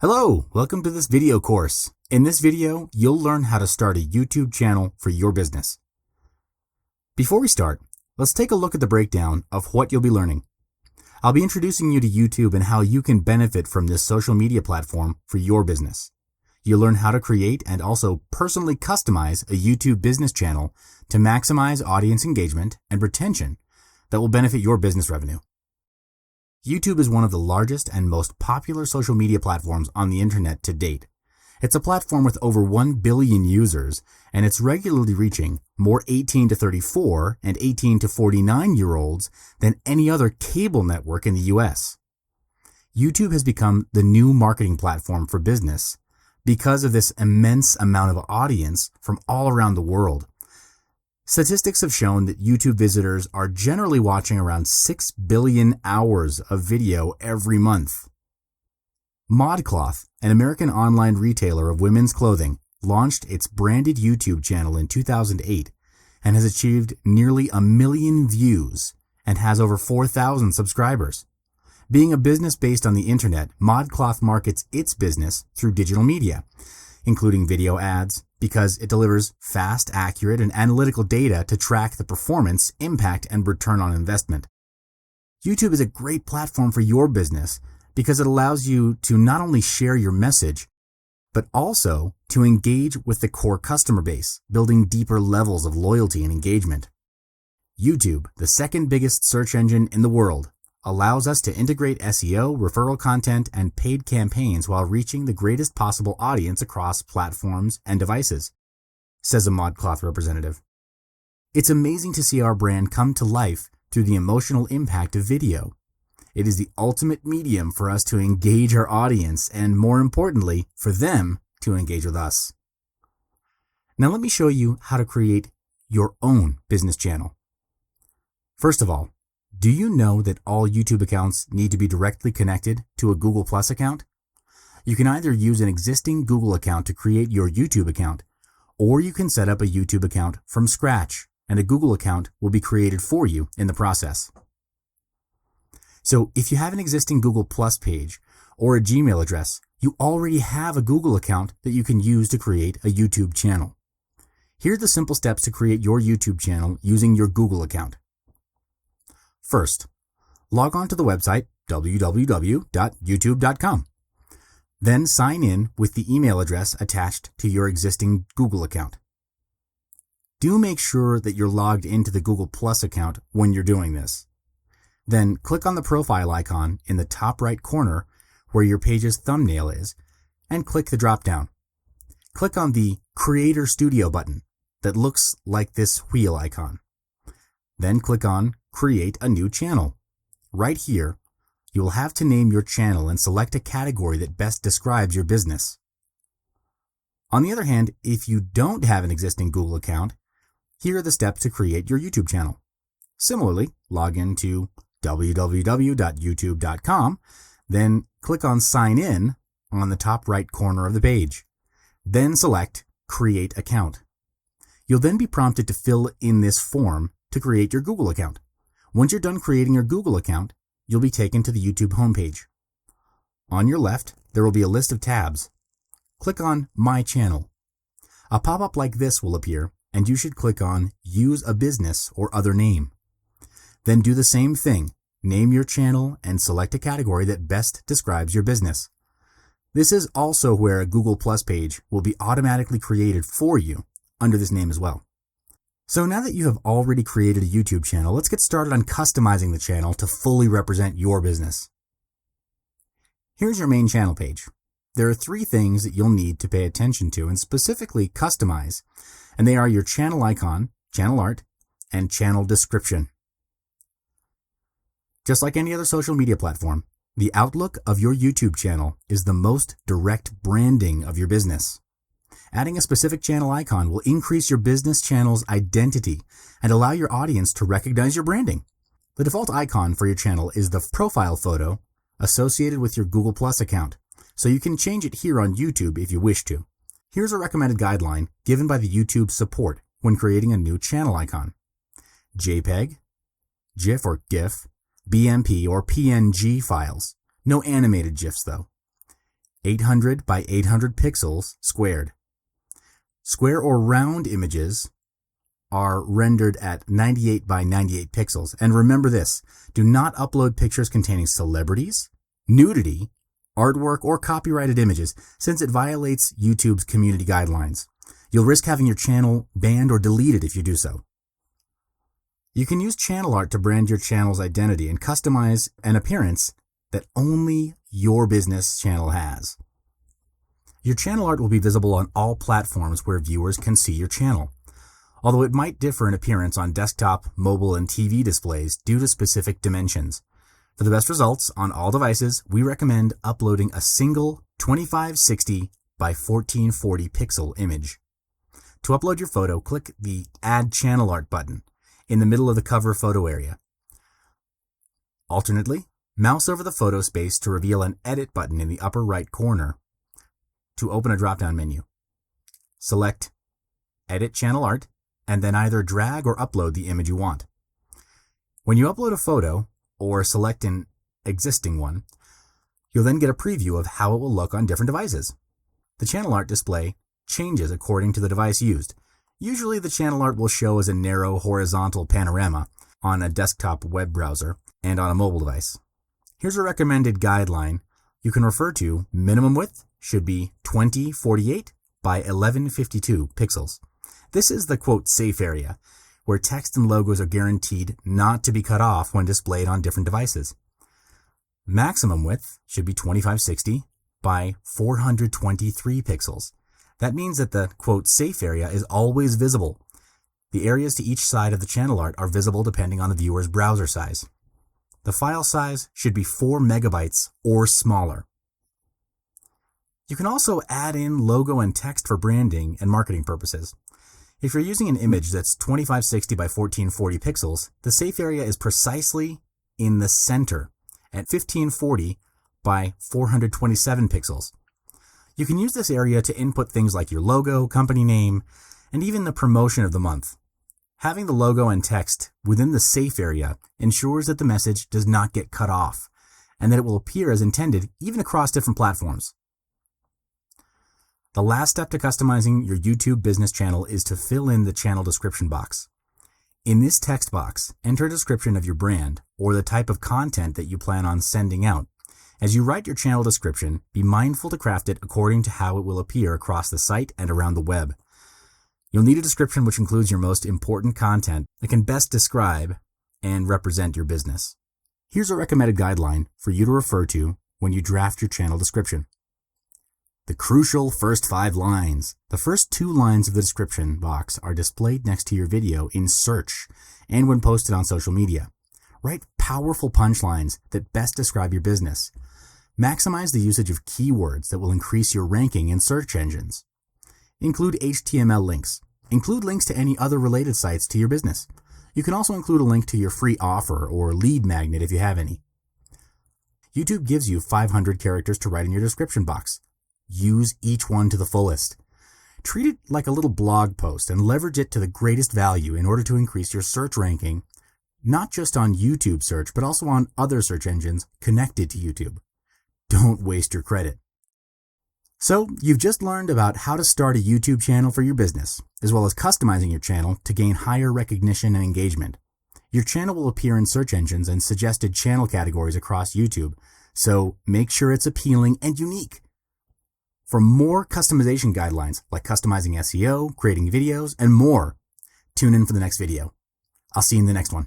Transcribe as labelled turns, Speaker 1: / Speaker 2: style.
Speaker 1: Hello, welcome to this video course. In this video, you'll learn how to start a YouTube channel for your business. Before we start, let's take a look at the breakdown of what you'll be learning. I'll be introducing you to YouTube and how you can benefit from this social media platform for your business. You'll learn how to create and also personally customize a YouTube business channel to maximize audience engagement and retention that will benefit your business revenue. YouTube is one of the largest and most popular social media platforms on the internet to date. It's a platform with over 1 billion users, and it's regularly reaching more 18 to 34 and 18 to 49-year-olds than any other cable network in the US. YouTube has become the new marketing platform for business because of this immense amount of audience from all around the world. Statistics have shown that YouTube visitors are generally watching around 6 billion hours of video every month. ModCloth, an American online retailer of women's clothing, launched its branded YouTube channel in 2008 and has achieved nearly 1 million views and has over 4,000 subscribers. Being a business based on the internet, ModCloth markets its business through digital media, including video ads, because it delivers fast, accurate, and analytical data to track the performance, impact, and return on investment. YouTube is a great platform for your business because it allows you to not only share your message, but also to engage with the core customer base, building deeper levels of loyalty and engagement. YouTube, the second biggest search engine in the world, allows us to integrate SEO, referral content, and paid campaigns while reaching the greatest possible audience across platforms and devices, says a ModCloth representative. It's amazing to see our brand come to life through the emotional impact of video. It is the ultimate medium for us to engage our audience and, more importantly, for them to engage with us. Now let me show you how to create your own business channel. First of all, do you know that all YouTube accounts need to be directly connected to a Google Plus account? You can either use an existing Google account to create your YouTube account, or you can set up a YouTube account from scratch, and a Google account will be created for you in the process. So if you have an existing Google Plus page or a Gmail address, you already have a Google account that you can use to create a YouTube channel. Here are the simple steps to create your YouTube channel using your Google account. First, log on to the website www.youtube.com. Then sign in with the email address attached to your existing Google account. Do make sure that you're logged into the Google Plus account when you're doing this. Then click on the profile icon in the top right corner where your page's thumbnail is and click the drop-down. Click on the Creator Studio button that looks like this wheel icon. Then click on Create a New Channel. Right here, you will have to name your channel and select a category that best describes your business. On the other hand, if you don't have an existing Google account, here are the steps to create your YouTube channel. Similarly, log into www.youtube.com, then click on Sign In on the top right corner of the page. Then select Create Account. You'll then be prompted to fill in this form to create your Google account. Once you're done creating your Google account, you'll be taken to the YouTube homepage. On your left, there will be a list of tabs. Click on My Channel. A pop-up like this will appear, and you should click on Use a Business or Other Name. Then do the same thing. Name your channel and select a category that best describes your business. This is also where a Google Plus page will be automatically created for you under this name as well. So now that you have already created a YouTube channel, let's get started on customizing the channel to fully represent your business. Here's your main channel page. There are 3 things that you'll need to pay attention to and specifically customize, and they are your channel icon, channel art, and channel description. Just like any other social media platform, the outlook of your YouTube channel is the most direct branding of your business. Adding a specific channel icon will increase your business channel's identity and allow your audience to recognize your branding. The default icon for your channel is the profile photo associated with your Google Plus account, so you can change it here on YouTube if you wish to. Here's a recommended guideline given by the YouTube support when creating a new channel icon. JPEG, GIF or GIF, BMP or PNG files. No animated GIFs though. 800 by 800 pixels squared. Square or round images are rendered at 98 by 98 pixels. And remember this, do not upload pictures containing celebrities, nudity, artwork, or copyrighted images, since it violates YouTube's community guidelines. You'll risk having your channel banned or deleted if you do so. You can use channel art to brand your channel's identity and customize an appearance that only your business channel has. Your channel art will be visible on all platforms where viewers can see your channel, although it might differ in appearance on desktop, mobile, and TV displays due to specific dimensions. For the best results on all devices, we recommend uploading a single 2560 by 1440 pixel image. To upload your photo, click the Add Channel Art button in the middle of the cover photo area. Alternately, mouse over the photo space to reveal an Edit button in the upper right corner to open a drop-down menu. Select Edit Channel Art and then either drag or upload the image you want. When you upload a photo or select an existing one, you'll then get a preview of how it will look on different devices. The channel art display changes according to the device used. Usually the channel art will show as a narrow horizontal panorama on a desktop web browser and on a mobile device. Here's a recommended guideline you can refer to. Minimum width should be 2048 by 1152 pixels. This is the quote safe area, where text and logos are guaranteed not to be cut off when displayed on different devices. Maximum width should be 2560 by 423 pixels. That means that the quote safe area is always visible. The areas to each side of the channel art are visible depending on the viewer's browser size. The file size should be 4 megabytes or smaller. You can also add in logo and text for branding and marketing purposes. If you're using an image that's 2560 by 1440 pixels, the safe area is precisely in the center at 1540 by 427 pixels. You can use this area to input things like your logo, company name, and even the promotion of the month. Having the logo and text within the safe area ensures that the message does not get cut off and that it will appear as intended even across different platforms. The last step to customizing your YouTube business channel is to fill in the channel description box. In this text box, enter a description of your brand or the type of content that you plan on sending out. As you write your channel description, be mindful to craft it according to how it will appear across the site and around the web. You'll need a description which includes your most important content that can best describe and represent your business. Here's a recommended guideline for you to refer to when you draft your channel description. The crucial first 5 lines. The first 2 lines of the description box are displayed next to your video in search and when posted on social media. Write powerful punchlines that best describe your business. Maximize the usage of keywords that will increase your ranking in search engines. Include HTML links. Include links to any other related sites to your business. You can also include a link to your free offer or lead magnet if you have any. YouTube gives you 500 characters to write in your description box. Use each one to the fullest. Treat it like a little blog post and leverage it to the greatest value in order to increase your search ranking, not just on YouTube search, but also on other search engines connected to YouTube. Don't waste your credit. So, you've just learned about how to start a YouTube channel for your business, as well as customizing your channel to gain higher recognition and engagement. Your channel will appear in search engines and suggested channel categories across YouTube, so make sure it's appealing and unique. For more customization guidelines like customizing SEO, creating videos, and more, tune in for the next video. I'll see you in the next one.